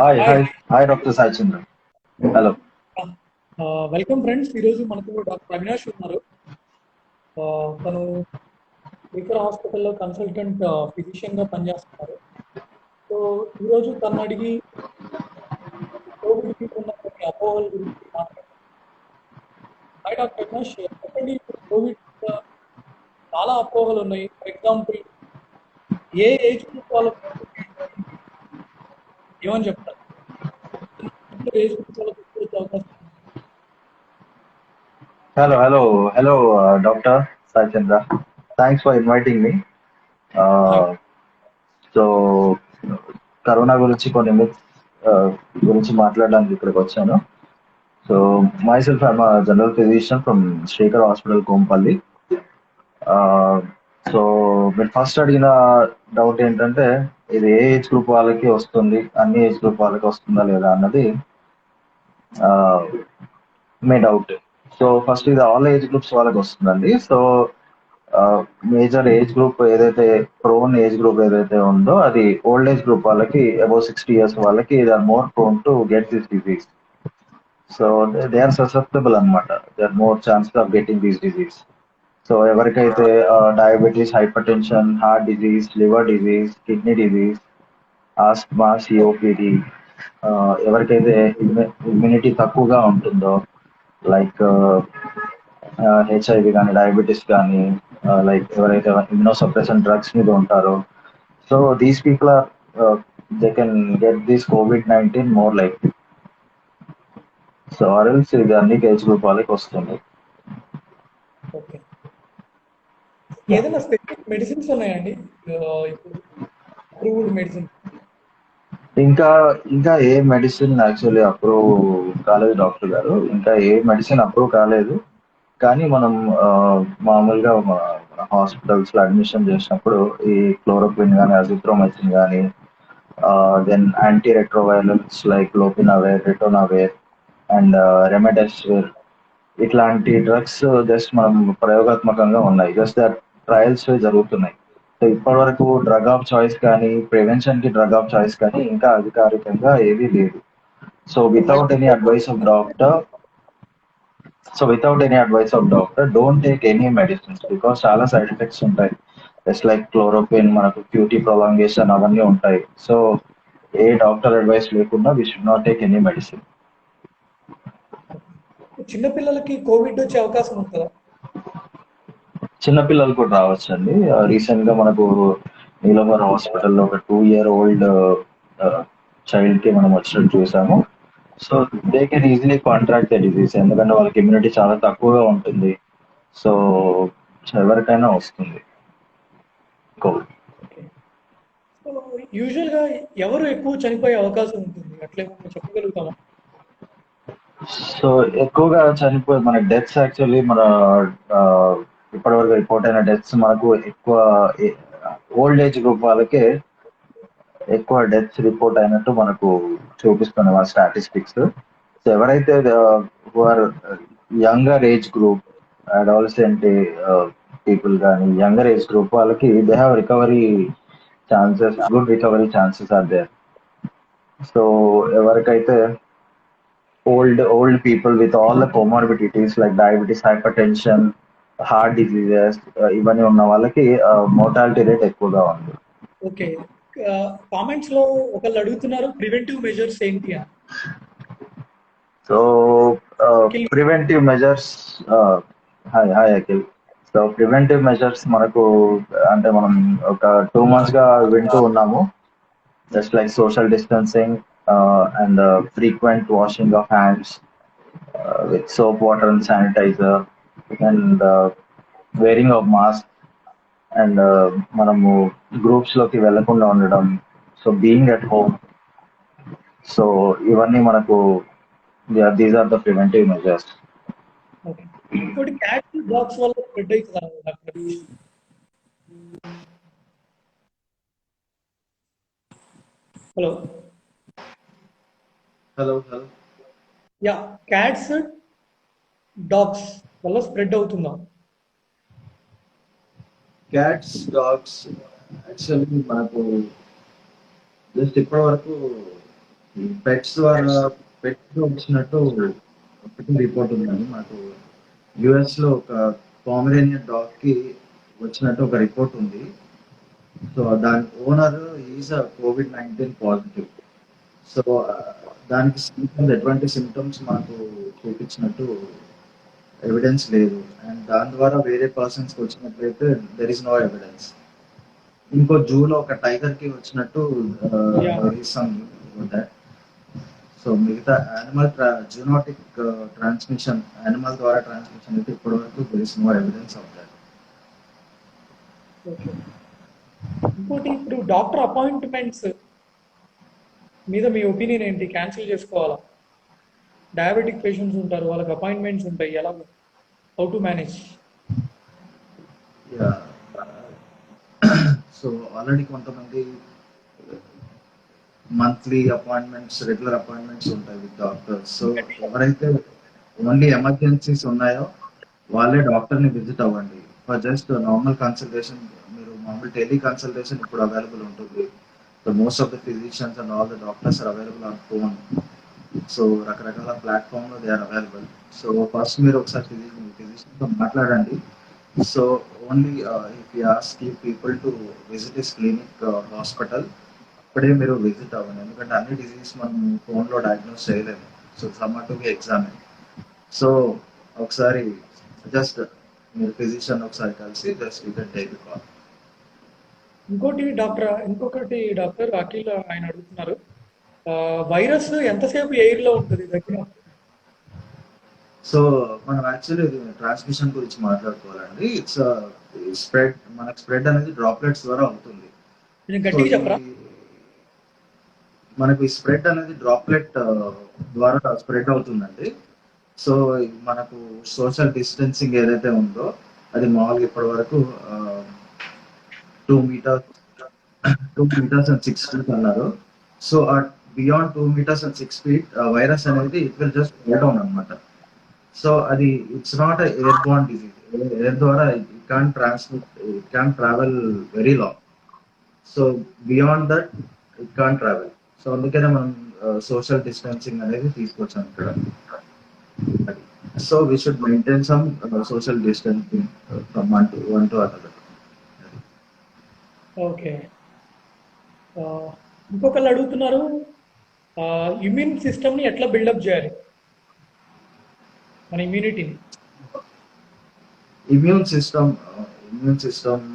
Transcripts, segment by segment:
Hi hi. Hi hi doctor Sai Chandra. Hello. Welcome friends. ఈరోజు మనతో doctor Avinash ఉన్నారు. తను శ్రీకర్ హాస్పిటల్లో కన్సల్టెంట్ ఫిజిషియన్గా పనిచేస్తున్నారు. సో ఈరోజు తను అడిగి కోవిడ్కి ఉన్న కొన్ని అపోహల గురించి మాట్లాడుతున్నారు. హాయ్ డాక్టర్ అవినాష్, చెప్పండి. ఇప్పుడు కోవిడ్ చాలా అపోహలు ఉన్నాయి. For example, A age group వాళ్ళకు ఏమని చెప్తారు? ఏజ్ గ్రూప్ వాళ్ళకు ఎక్కువ వచ్చే అవకాశం ఉంది. Hello hello hello doctor Sai Chandra. Thanks for inviting me. Hi. So corona గురించి కొన్ని మిత్స్ గురించి మాట్లాడడానికి ఇక్కడికి వచ్చాను. So my self I'm general physician from Srikar hospital Kompally. So మీరు ఫస్ట్ అడిగిన డౌట్ ఏంటంటే ఇది ఏ ఏజ్ గ్రూప్ వాళ్ళకి వస్తుంది, అన్ని ఏజ్ గ్రూప్ వాళ్ళకి వస్తుందా లేదా అన్నది మీ డౌట్. సో ఫస్ట్ ఇది ఆల్ ఏజ్ గ్రూప్స్ వాళ్ళకి వస్తుందండి. సో మేజర్ ఏజ్ గ్రూప్ ఏదైతే ప్రోన్ ఏజ్ గ్రూప్ ఏదైతే ఉందో అది ఓల్డ్ ఏజ్ గ్రూప్ వాళ్ళకి అబౌవ్ 60 years వాళ్ళకి they are more prone to get this disease. So they are susceptible అనమాట. They are more chances of getting this disease. So ఎవరికైతే diabetes, hypertension, heart disease, liver disease, kidney disease, asthma, COPD, ఎవరికైతే immunity తక్కువగా ఉంటుందో like HIV కానీ, diabetes కానీ, like ఎవరైతే immunosuppression drugs మీద ఉంటారో, so these people are they can get this COVID-19 more like. So or else ఇది అన్ని ఏజ్ గ్రూప్ వాళ్ళకి వస్తుంది. ఓకే. ఏదైనా స్పెసిఫిక్ మెడిసిన్స్ ఉన్నాయండి ఇప్పుడు అప్రూవ్డ్ మెడిసిన్? ఇంకా ఇంకా ఏ మెడిసిన్ యాక్చువల్లీ అప్రూవ్ కాలేదు డాక్టర్ గారు. ఇంకా ఏ మెడిసిన్ అప్రూవ్ కాలేదు. కానీ మనం మామూలుగా హాస్పిటల్స్ లో అడ్మిషన్ చేసినప్పుడు ఈ క్లోరోక్విన్ కానీ, అజిత్రోమైసిన్ కానీ, దెన్ యాంటీ రెట్రోవైరల్స్ లైక్ లోపినవేర్, రిటోనవేర్ అండ్ రెమెడెసివిర్ ఇట్లాంటి డ్రగ్స్ జస్ట్ మనం ప్రయోగాత్మకంగా ఉన్నాయి. జస్ట్ దట్ ట్రయల్స్ జరుగుతున్నాయి. సో ఇప్పటి వరకు డ్రగ్ ఆఫ్ చాయిస్ కానీ, ప్రివెన్షన్ కి డ్రగ్ ఆఫ్ చాయిస్ కానీ ఇంకా అధికారికంగా ఏది లేదు. So without any advice of doctor don't take any medicines because చాలా సైడ్ ఎఫెక్ట్స్ ఉంటాయి. జస్ట్ లైక్ క్లోరోక్విన్, మనకు క్యూటీ ప్రొలాంగేషన్ అవన్నీ ఉంటాయి. సో ఏ డాక్టర్ అడ్వైస్ లేకుండా we should not take any medicine. చిన్నపిల్లలకి కోవిడ్ వచ్చే అవకాశం ఉంటుందా? చిన్నపిల్లలు కూడా రావచ్చండి. రీసెంట్ గా మనకు నీలమర్ హాస్పిటల్లో ఒక 2-year-old చైల్డ్ కి మనం వచ్చినట్టు చూసాము. So they can easily contract the disease, ఎందుకంటే వాళ్ళకి ఇమ్యూనిటీ చాలా తక్కువగా ఉంటుంది. సో ఎవరికైనా వస్తుంది కోవిడ్. ఓకే. సో యూజువల్గా ఎవరు ఎక్కువ చనిపోయే అవకాశం ఉంటుంది, అట్లేమన్నా చెప్పగలుగుతామా? సో ఎక్కువగా చనిపోయే మన డెత్స్ యాక్చువల్లీ మన ఇప్పటివరకు రిపోర్ట్ అయిన డెత్స్ మనకు ఎక్కువ ఓల్డ్ ఏజ్ గ్రూప్ వాళ్ళకే ఎక్కువ డెత్స్ రిపోర్ట్ అయినట్టు మనకు చూపిస్తుంది మన స్టాటిస్టిక్స్. సో ఎవరైతే are younger age group, adolescent people కానీ యంగర్ ఏజ్ గ్రూప్ వాళ్ళకి they have recovery chances, good recovery chances are there. So ఎవరికైతే old people with all the comorbidities like diabetes, hypertension, heart diseases ఇవన్నీ ఉన్న వాళ్ళకి mortality rate ఎక్కువగా ఉంది. Okay. Comments లో ఒకళ్ళు అడుగుతున్నారు ప్రివెంటివ్ మెజర్స్ ఏంటి అని. So preventive measures, hi hi Akhil. So preventive measures మనకు అంటే మనం ఒక 2 months గా వింటూ ఉన్నాము. Just like social distancing and frequent washing of hands with soap, water, and sanitizer, and wearing of mask, and మనము గ్రూప్స్ లోకి వెళ్ళకుండా ఉండడం. So being at home. So ఇవన్నీ మనకు these are the preventive measures. Okay. ఇంకోటి cats dogs వల్ల spread అవుతుందా doctor? Hello. Hello hello. Yeah, cats dogs వల్ల స్ప్రెడ్ అవుతుందా? క్యాట్స్, డాగ్స్ యాక్చువల్లీ మనకు జస్ట్ ఇప్పటి వరకు ఈ పెట్స్ ద్వారా పెట్స్ వచ్చినట్టు ఒకటి రిపోర్ట్ ఉందండి మాకు. యుఎస్ లో ఒక పామరేనియన్ డాగ్ కి వచ్చినట్టు ఒక రిపోర్ట్ ఉంది. సో దాని owner is COVID-19 positive. So దానికి సిమ్టమ్స్, ఎటువంటి సిమ్టమ్స్ మాకు చూపించినట్టు ఎవిడెన్స్ లేదు. అండ్ దాని ద్వారా వేరే పర్సన్స్ కి వచ్చినట్లయితే దెర్ ఇస్ నో ఎవిడెన్స్. ఇంకో జూలో ఒక టైగర్ కి వచ్చినట్టు యా దట్. సో మిగతా యానిమల్ జూనోటిక్ ట్రాన్స్మిషన్, యానిమల్ ద్వారా ట్రాన్స్మిషన్ అయితే ఇప్పటి వరకు there is no evidence of that. Okay. ఇంకోటి ఇప్పుడు డాక్టర్ అపాయింట్మెంట్స్ మీద మీ ఒపీనియన్ ఏంటి? క్యాన్సిల్ చేసుకోవాలా? డయాబెటిక్ పేషెంట్స్ ఉంటారు, వాళ్ళకి అపాయింట్మెంట్స్ ఉంటాయి, ఎలా how to manage? So already కొంతమంది మంత్లీ అపాయింట్మెంట్స్, రెగ్యులర్ అపాయింట్మెంట్స్ ఉంటాయి విత్ డాక్టర్స్. సో ఎవరైతే ఓన్లీ ఎమర్జెన్సీస్ ఉన్నాయో వాళ్ళే డాక్టర్ ని విజిట్ అవ్వండి. ఫర్ జస్ట్ నార్మల్ కన్సల్టేషన్, మీరు మామూలు టెలి కన్సల్టేషన్ ఇప్పుడు అవైలబుల్ ఉంటుంది. So most of the physicians and all the doctors are available on phone. So రకరకాల ప్లాట్ఫామ్ లో they are available. So first మీరు ఒకసారి ఫిజిషియన్ తో మాట్లాడండి. So only if you ask you people to visit this clinic hospital, అప్పుడే మీరు visit అవ్వండి. ఎందుకంటే అన్ని డిసీజ్ మనం ఫోన్లో డయాగ్నోస్ చేయలేము. So some to be examine. So ఒకసారి జస్ట్ మీరు ఫిజిషియన్ ఒకసారి కలిసి just you can take call. ఇంకొకటి డాక్టర్ అఖిల్ ఆయన అడుగుతున్నారు, వైరస్ ఎంతసేపు ఎయిర్ లో ఉంటుంది దగ్గర? సో మనం యాక్చువల్లీ ట్రాన్స్మిషన్ గురించి మాట్లాడుకోవాలండి. ఇట్స్ స్ప్రెడ్, మనకు స్ప్రెడ్ అనేది డ్రాప్లెట్స్ ద్వారా అవుతుంది. కొంచెం గట్టిగా చెప్పరా? మనకు ఈ స్ప్రెడ్ అనేది డ్రాప్లెట్ ద్వారా స్ప్రెడ్ అవుతుందండి. సో మనకు సోషల్ డిస్టెన్సింగ్ ఏదైతే ఉందో అది మామూలుగా ఇప్పటి వరకు 2 meters, 2 meters and 6 feet అన్నారు. సో ఆ beyond 2 meters and 6 feet virus అనేది it will just go down అనమాట. సో అది it's not airborne disease. Air ద్వారా it can transmit, it can travel very long. So beyond that it can travel. So అందుకనే మనం social distancing అనేది తీసుకొచ్చాం ఇక్కడ. So we should maintain some social distancing from one to another. Okay. ఇంకొకళ్ళు అడుగుతున్నారు, immune సిస్టమ్ని ఎట్లా బిల్డప్ చేయాలి, మన ఇమ్యూనిటీని? ఇమ్యూన్ సిస్టమ్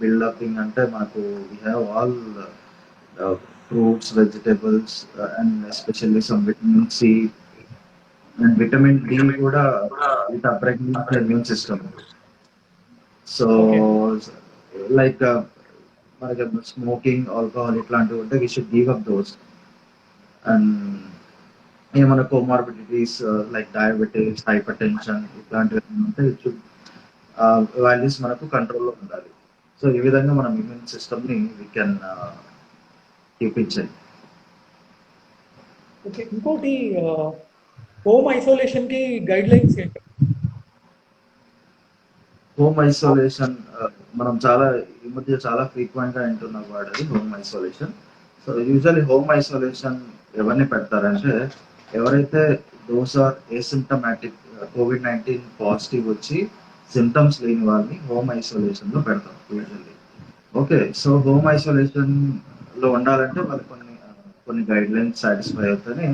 బిల్డపింగ్ అంటే మనకు we have all fruits, vegetables and especially some vitamin C and vitamin D కూడా it impregnates immune system. So like మనకి స్మోకింగ్, ఆల్కహాల్ ఇట్లాంటివి ఉంటే we should give up those. And ఏమైనా comorbidities like diabetes, hypertension ఇట్లాంటివి ఉంటే it should values మనకు కంట్రోల్లో ఉండాలి. సో ఈ విధంగా మనం ఇమ్యూన్ సిస్టమ్ని వీ కెన్ చూపించాలి. ఓకే. ఇంకోటి, హోమ్ ఐసోలేషన్కి గైడ్ లైన్స్ ఏంటి? హోమ్ ఐసోలేషన్ మనం ఈ మధ్య చాలా ఫ్రీక్వెంట్ గా వింటున్న వర్డ్ అది home isolation. So usually home isolation ఎవరిని పెడతారంటే ఎవరైతే దోస్ ఆర్ ఏసిమ్టమాటిక్, కోవిడ్-19 పాజిటివ్ వచ్చి సిమ్టమ్స్ లేని వాళ్ళని హోమ్ ఐసోలేషన్ లో పెడతాం usually. Okay. So home isolation లో ఉండాలంటే వాళ్ళకి కొన్ని గైడ్ లైన్స్ సాటిస్ఫై అవుతానే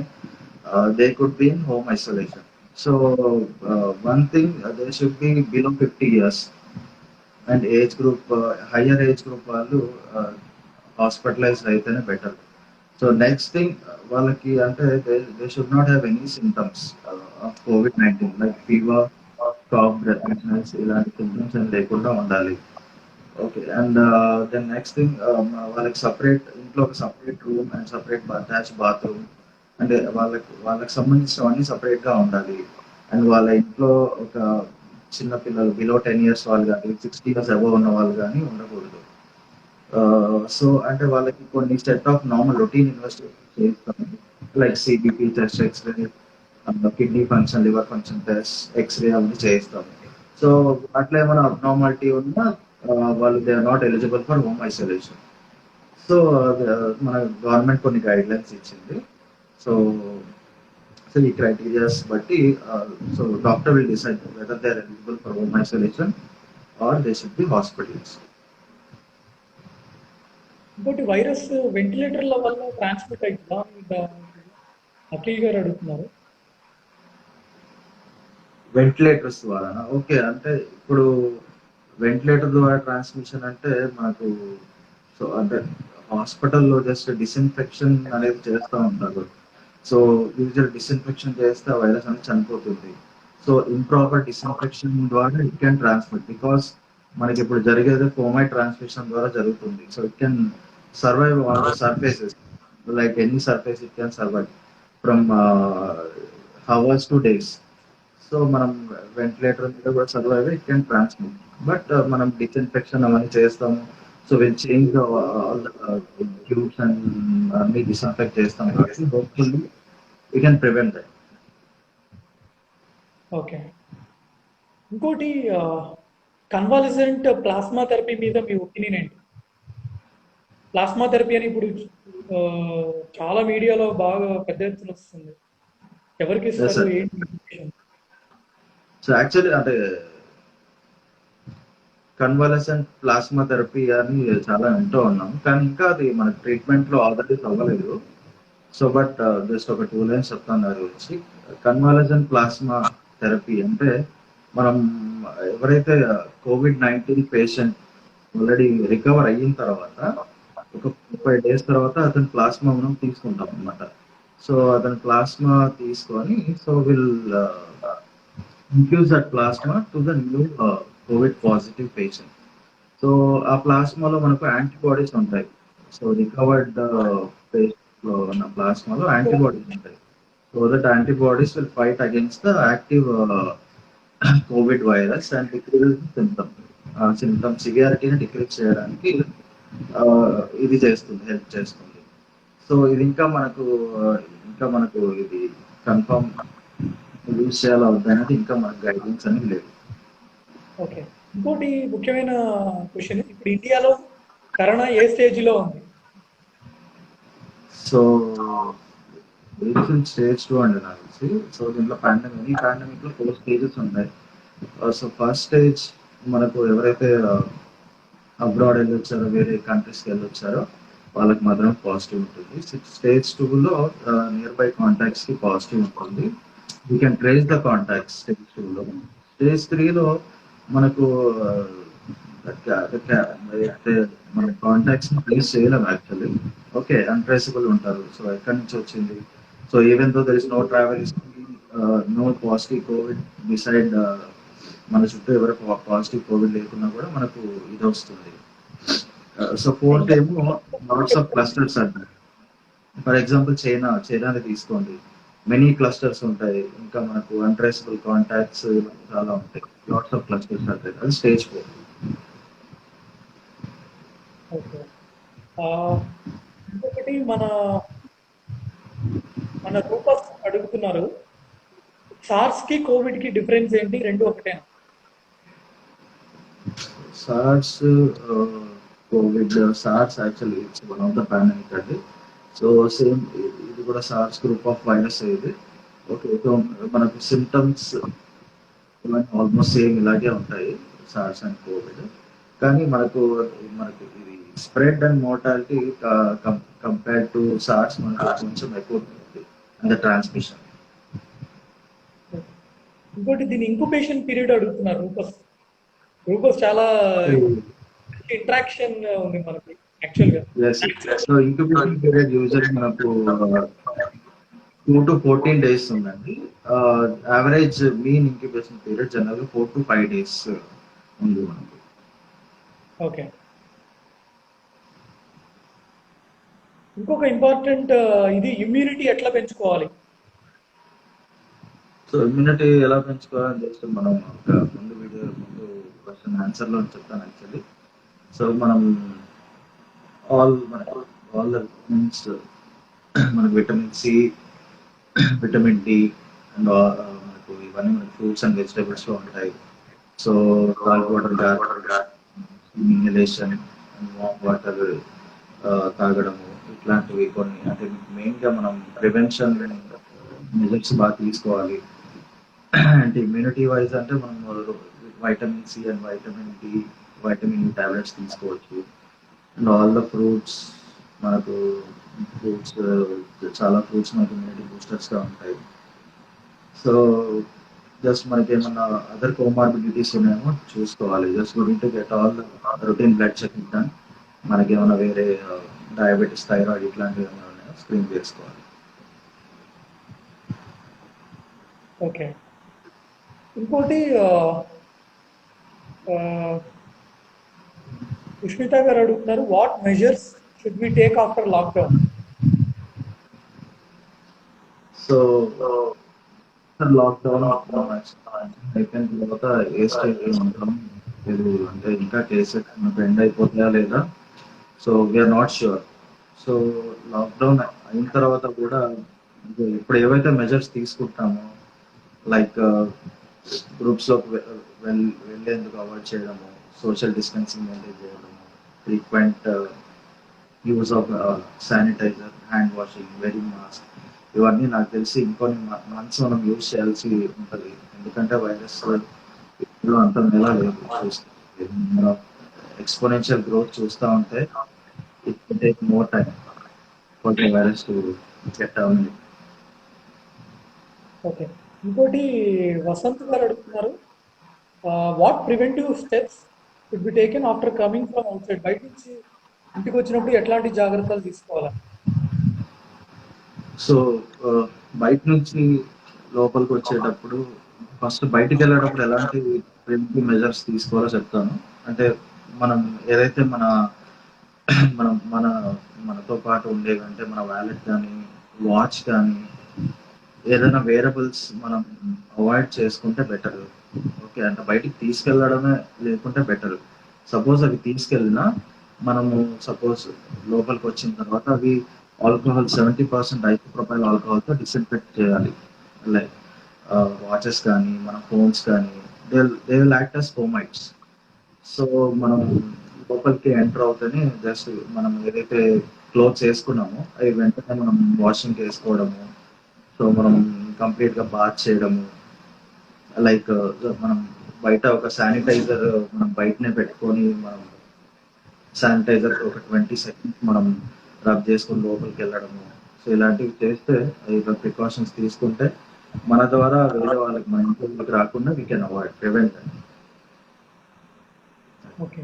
they could be in home isolation. So one thing, they should be below 50 years and age group, higher age group వాళ్ళు హాస్పిటలైజ్డ్ అయితేనే better. So next thing వాళ్ళకి అంటే they should not have any symptoms of కోవిడ్-19 like fever, cough, breathlessness ఇలాంటి symptoms ఏం లేకుండా ఉండాలి. Okay. And then next thing వాళ్ళకి ఇంట్లో ఒక separate room and separate attach bathroom, అంటే వాళ్ళకి సంబంధించినవన్నీ సపరేట్ గా ఉండాలి. అండ్ వాళ్ళ ఇంట్లో ఒక చిన్న పిల్లలు బిలో 10 years వాళ్ళు కానీ 60 years అబవ్ ఉన్న వాళ్ళు కానీ ఉండకూడదు. సో అంటే వాళ్ళకి కొన్ని set of normal routine investigation చేస్తాం, like CBP test, x ray, kidney function, liver function test, x ray అవన్నీ చేయిస్తాం. సో అట్లా ఏమైనా అబ్నార్మాలిటీ ఉన్నా వాళ్ళు they are not eligible for home isolation. So మన గవర్నమెంట్ కొన్ని గైడ్ లైన్స్ ఇచ్చింది. సో సో ఈ క్రైటీరియాస్ బట్టి so doctor will decide whether they are eligible for home isolation or they should be hospitals. ఇంకోటి virus వెంటిలేటర్ల వల్ల transmit అవుతుందా అని అఖిల్ గారు అడుగుతున్నారు. వెంటిలేటర్స్ ద్వారా ఓకే, అంటే ఇప్పుడు వెంటిలేటర్ ద్వారా ట్రాన్స్మిషన్ అంటే మనకు సో అంటే హాస్పిటల్లో జస్ట్ డిస్ఇన్ఫెక్షన్ అనేది చేస్తూ ఉంటారు. సో యూజువల్ డిస్ఇన్ఫెక్షన్ చేస్తే ఆ వైరస్ అనేది చనిపోతుంది. సో ఇంప్రాపర్ డిస్ఇన్ఫెక్షన్ ద్వారా ఇట్ కెన్ ట్రాన్స్మిట్ బికాస్ మనకి ఇప్పుడు జరిగేది ఫోమైట్ ట్రాన్స్మిషన్ ద్వారా జరుగుతుంది. So it can survive on the surfaces like any surface it can survive from hours two days. So మనం వెంటిలేటర్ మీద కూడా survive it can transmit. But మనం డిస్ఇన్ఫెక్షన్ అవన్నీ చేస్తాము. So will change all tubes and అన్ని disinfect చేస్తాం కాబట్టి hopefully we can prevent that. Okay. ఇంకోటి కన్వాలిసెంట్ ప్లాస్మా థెరపీ మీద మీ ఒపీనియన్ ఏంటి? ప్లాస్మా థెరపీ అని ఇప్పుడు చాలా మీడియాలో బాగా పెద్ద ఎత్తున వస్తుంది. ఎవరికి ఇస్తారు, ఏంటి? సో యాక్చువల్లీ అంటే కన్వాలసెంట్ ప్లాస్మా థెరపీ అని చాలా వింటూ ఉన్నాం, కానీ ఇంకా అది మన ట్రీట్మెంట్ లో ఆల్రెడీ అవ్వలేదు. సో బట్ జస్ట్ ఒక 2 లైన్స్ చెప్తాను దాని గురించి. కన్వాలసెంట్ ప్లాస్మా థెరపీ అంటే మనం ఎవరైతే COVID-19 పేషెంట్ ఆల్రెడీ రికవర్ అయిన తర్వాత ఒక 35 days తర్వాత అతని ప్లాస్మా మనం తీసుకుంటాం అనమాట. సో అతని ప్లాస్మా తీసుకొని so will infuse that plasma to the new COVID positive patient. So ఆ ప్లాస్మాలో మనకు యాంటీబాడీస్ ఉంటాయి. సో రికవర్డ్ పేషెంట్ లో ఉన్న ప్లాస్మాలో యాంటీబాడీస్ ఉంటాయి. So that antibodies will fight against the active COVID virus and decrease symptom సివియారిటీని decrease చేయడానికి ఇది చేస్తుంది, హెల్ప్ చేస్తుంది. సో ఇది ఇంకా మనకు ఇది కన్ఫర్మ్ యూజ్ చేయాలి అవుతుంది, ఇంకా మనకు గైడెన్స్ అనేది లేదు. ఓకే. ఇంకోటి ముఖ్యమైన క్వశ్చన్, ఇప్పుడు ఇండియాలో కరోనా ఏ స్టేజ్ లో ఉంది? సో స్టేజ్ 2 అండి నాకు తెలిసి. సో దీంట్లో పాండమిక్ లో 4 స్టేజెస్ ఉంటాయి. సో ఫస్ట్ స్టేజ్ మనకు ఎవరైతే అబ్రాడ్ వెళ్ళొచ్చారో, వేరే కంట్రీస్కి వెళ్ళొచ్చారో వాళ్ళకి మాత్రం పాజిటివ్ ఉంటుంది. స్టేజ్ 2లో నియర్ బై కాంటాక్ట్స్ కి పాజిటివ్ ఉంటుంది. We can trace the contacts stage 2లో. స్టేజ్ 3లో మనకు మన కాంటాక్ట్స్ ని ట్రేస్ చేయలేం యాక్చువల్లీ. ఓకే, అన్ట్రేసబుల్ ఉంటారు. సో ఎక్కడి నుంచి వచ్చింది, so even though there is no travel no positive COVID decide మన చుట్టూ ఎవరు పాజిటివ్ కోవిడ్ లేకున్నా కూడా మనకు ఇది వస్తుంది. సో ఫోర్త్ ఏమో లాట్స్ ఆఫ్ క్లస్టర్స్ అంటారు. ఫర్ ఎగ్జాంపుల్ చైనాని తీసుకోండి, మెనీ క్లస్టర్స్ ఉంటాయి. ఇంకా మనకు అన్ట్రేసబుల్ కాంటాక్ట్స్ చాలా ఉంటాయి, లాట్స్ ఆఫ్ క్లస్టర్స్ ఉంటాయి. అది స్టేజ్ 4. ఓకే. ఇంకొకటి మన రూపస్ అడుగుతున్నారు, సార్స్ కి కోవిడ్ కి డిఫరెన్స్ ఏంటి? రెండు ఒకటేనా? SARS COVID actually it's one of the pandemic అండి. సో సేమ్ ఇది కూడా సార్స్ గ్రూప్ ఆఫ్ వైరస్ ఇది. ఓకే, సో మనకు సిమ్టమ్స్ ఆల్మోస్ట్ సేమ్ ఇలాగే ఉంటాయి సార్స్ అండ్ కోవిడ్. కానీ మనకు ఇది spread and mortality compare to SARS మనకు కొంచెం ఎక్కువ ఉంటుంది అండ్ ద ట్రాన్స్మిషన్. ఇంకోటి దీని ఇంక్యుబేషన్ పీరియడ్ అడుగుతున్నారు. రూపస్ చాలా ఇంట్రాక్షన్ ఉంది మనకి యాక్చువల్గా. సో ఇంక్యుబేషన్ పీరియడ్ యూజువల్లీ మనకు 2 to 14 days ఉందండి. Average mean incubation period general 4 to 5 days ఉంది మనకు. ఓకే. ఇంకొక ఇంపార్టెంట్ ఇది ఇమ్యూనిటీ ఎట్లా పెంచుకోవాలి? సో ఇమ్యూనిటీ ఎలా పెంచుకోవాలని జస్ట్ మనం ముందు క్వశ్చన్ ఆన్సర్ లో చెప్తాను యాక్చువల్లీ. సో మనం ఆల్ ద విటమిన్స్, మనకు vitamin C, vitamin D and మనకు ఇవన్నీ మనకు ఫ్రూట్స్ అండ్ వెజిటేబుల్స్ లో ఉంటాయి. So salt water inhalation and warm water తాగడము, ఇట్లాంటివి కొన్ని, అంటే మెయిన్గా మనం ప్రివెన్షన్ మెజర్స్ బాగా తీసుకోవాలి. అంటే ఇమ్యూనిటీ వైజ్ అంటే మనం vitamin C and vitamin D, vitamin tablets తీసుకోవచ్చు. అండ్ ఆల్ ద ఫ్రూట్స్, మనకు ఫ్రూట్స్, చాలా ఫ్రూట్స్ మనకి ఇమ్యూనిటీ బూస్టర్స్గా ఉంటాయి. సో జస్ట్ మనకి ఏమన్నా అదర్ కోమార్బిడిటీస్ ఉన్నాయేమో చూసుకోవాలి. Just going to get all routine blood checking done. మనకి ఏమైనా వేరే డయాబెటీస్, థైరాయిడ్ ఇట్లాంటివి ఏమైనా ఉన్నాయో స్క్రీన్ చేసుకోవాలి. ఓకే. ఇంకోటి పుష్మిత గారు అడుగుతున్నారు, what measures should we take after lockdown? So lockdown అయిపోయిన తర్వాత ఏ స్టేజ్ లో ఉంటాం ఇది, అంటే ఇంకా కేసెస్ మనకు ఎండ్ అయిపోతాయా లేదా, so we are not sure. So lockdown అయిన తర్వాత కూడా ఇప్పుడు ఏవైతే మెజర్స్ తీసుకుంటామో, లైక్ గ్రూప్స్లోకి వెళ్ళేందుకు అవాయిడ్ చేయడము, సోషల్ డిస్టెన్సింగ్ మెయింటైన్ చేయడము, frequent use of sanitizer, hand washing, wearing mask, ఇవన్నీ నాకు తెలిసి ఇంకొన్ని మంత్స్ మనం యూజ్ చేయాల్సి ఉంటుంది. ఎందుకంటే వైరస్ అంత నెల లేదు, మనం ఎక్స్పోనెన్షియల్ గ్రోత్ చూస్తూ ఉంటే it will take more time for the virus to get down. Okay. ఇంకోటి వసంత్ గారు అడుగుతున్నారు, what preventive steps should be taken after coming from out side? బయట నుంచి ఇంటికి వచ్చినప్పుడు ఎట్లాంటి జాగ్రత్తలు తీసుకోవాలి? సో బయట నుంచి లోపలికి వచ్చేటప్పుడు ఫస్ట్ బయటికి వెళ్ళేటప్పుడు ఎలాంటి ప్రివెంటివ్ మెజర్స్ తీసుకోవాలో చెప్తాను. అంటే మనం ఏదైతే మనం మనతో పాటు ఉండేవి, అంటే మన వ్యాలెట్ కానీ, వాచ్ కానీ, ఏదైనా వేరబుల్స్ మనం అవాయిడ్ చేసుకుంటే బెటర్. ఓకే, అంటే బయటికి తీసుకెళ్ళడమే లేకుంటే బెటర్. సపోజ్ అవి తీసుకెళ్ళినా మనము సపోజ్ లోపలికి వచ్చిన తర్వాత అవి ఆల్కహాల్ 70% ఐసోప్రొపైల్ ఆల్కహాల్తో డిస్ఇన్ఫెక్ట్ చేయాలి. లైక్ వాచెస్ కానీ, మన ఫోన్స్ కానీ, they will act as fomites. So మనం లోపలికి ఎంటర్ అవుతేనే జస్ట్ మనం ఏదైతే క్లోత్స్ వేసుకున్నామో అవి వెంటనే మనం వాషింగ్ వేసుకోవడము, సో మనం కంప్లీట్గా బాత్ చేయడము, లైక్ మనం బయట ఒక శానిటైజర్ మనం బయటనే పెట్టుకొని మనం శానిటైజర్ ఒక 20 seconds మనం రబ్ చేసుకొని లోపలికి వెళ్ళడము. సో ఇలాంటివి చేస్తే, ఇక ప్రికాషన్స్ తీసుకుంటే మన ద్వారా వేరే వాళ్ళకి, మన ఇంట్లోకి రాకుండా we can avoid, prevent. Okay,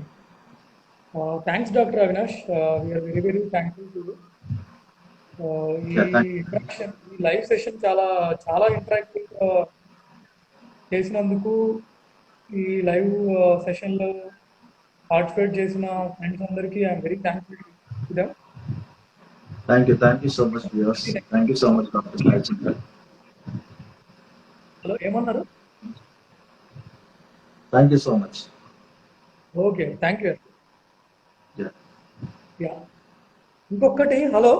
thanks doctor Avinash, we are very very thankful to you. ఈ ఇంటరాక్షన్, ఈ లైవ్ సెషన్ చాలా చాలా ఇంటరాక్టివ్ చేసినందుకు, ఈ లైవ్ సెషన్లో పార్టిసిపేట్ చేసిన ఫ్రెండ్స్ అందరికీ I'm very thankful to them. Thank you so much viewers. Thank you so much doctor. Hello, ఏమన్నారు? Thank you so much. Okay, thank you. ఇంకొకటి, హలో,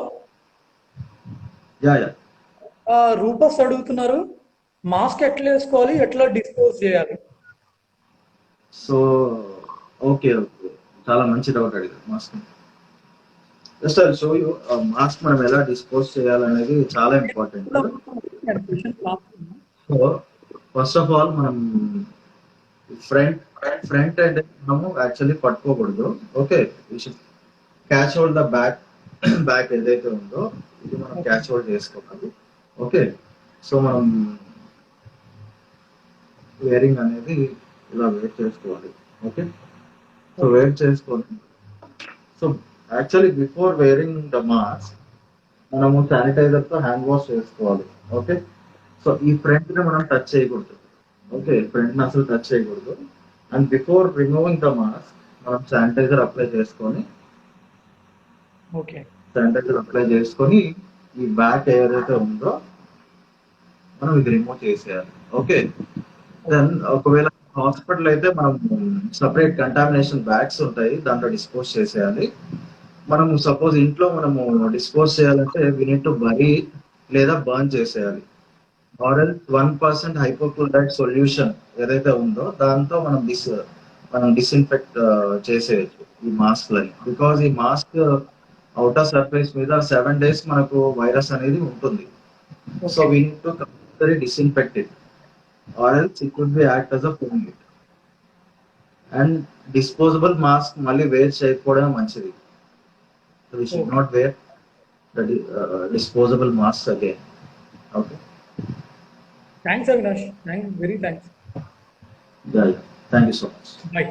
రూపస్ అడుగుతున్నారు, మాస్క్ ఎట్లా వేసుకోవాలి, ఎట్లా డిస్పోజ్ చేయాలి? సో ఓకే, చాలా మంచి డౌట్ అడిగారు. Mask just I show you. Mask మనం ఎలా డిస్పోజ్ చేయాలనేది చాలా important. So first of all మనం ఫ్రంట్ అండ్ మనము యాక్చువల్లీ పట్టుకోకూడదు. Okay, catch hold the back ఏదైతే ఉందో ఇది మనం క్యాచ్ హోల్డ్ చేసుకోవాలి. ఓకే, సో మనం వేరింగ్ అనేది ఇలా వేర్ చేసుకోవాలి. ఓకే, సో వేర్ చేసుకొని, so actually before wearing the mask మనము శానిటైజర్ తో హ్యాండ్ వాష్ చేసుకోవాలి. ఓకే, సో ఈ ఫ్రంట్ ని మనం టచ్ చేయకూడదు. ఓకే, ఫ్రంట్ ని అసలు టచ్ చేయకూడదు. And before removing the mask మనం శానిటైజర్ అప్లై చేసుకొని, ఓకే, శానిటైజర్ అప్లై చేసుకొని ఈ బ్యాక్ ఏదైతే ఉందో మనం ఇది రిమూవ్ చేసేయాలి. ఓకే, దెన్ ఒకవేళ హాస్పిటల్ అయితే మనం సపరేట్ కంటామినేషన్ బ్యాగ్స్ ఉంటాయి, దాంట్లో డిస్పోజ్ చేసేయాలి. మనము సపోజ్ ఇంట్లో మనము డిస్పోజ్ చేయాలంటే వీ నీడ్ టు బరీ లేదా బర్న్ చేసేయాలి. ఆర్ఎల్ 1% హైపోక్లోరైడ్ సొల్యూషన్ ఏదైతే ఉందో దాంతో మనం డిస్ఇన్ఫెక్ట్ చేసేయచ్చు ఈ మాస్క్లని. బికాజ్ ఈ మాస్క్ అవుటర్ సర్ఫేస్ మీద 7 days మనకు వైరస్ అనేది ఉంటుంది. So okay. We need to compulsory disinfect it or else it could be act as a foam it. And disposable mask మళ్ళీ వేర్ చేయకపోవడం మంచిది. We should okay. not wear the disposable masks again. Okay. Thanks Avinash. Very thanks. Yeah. Thank you so much. Bye.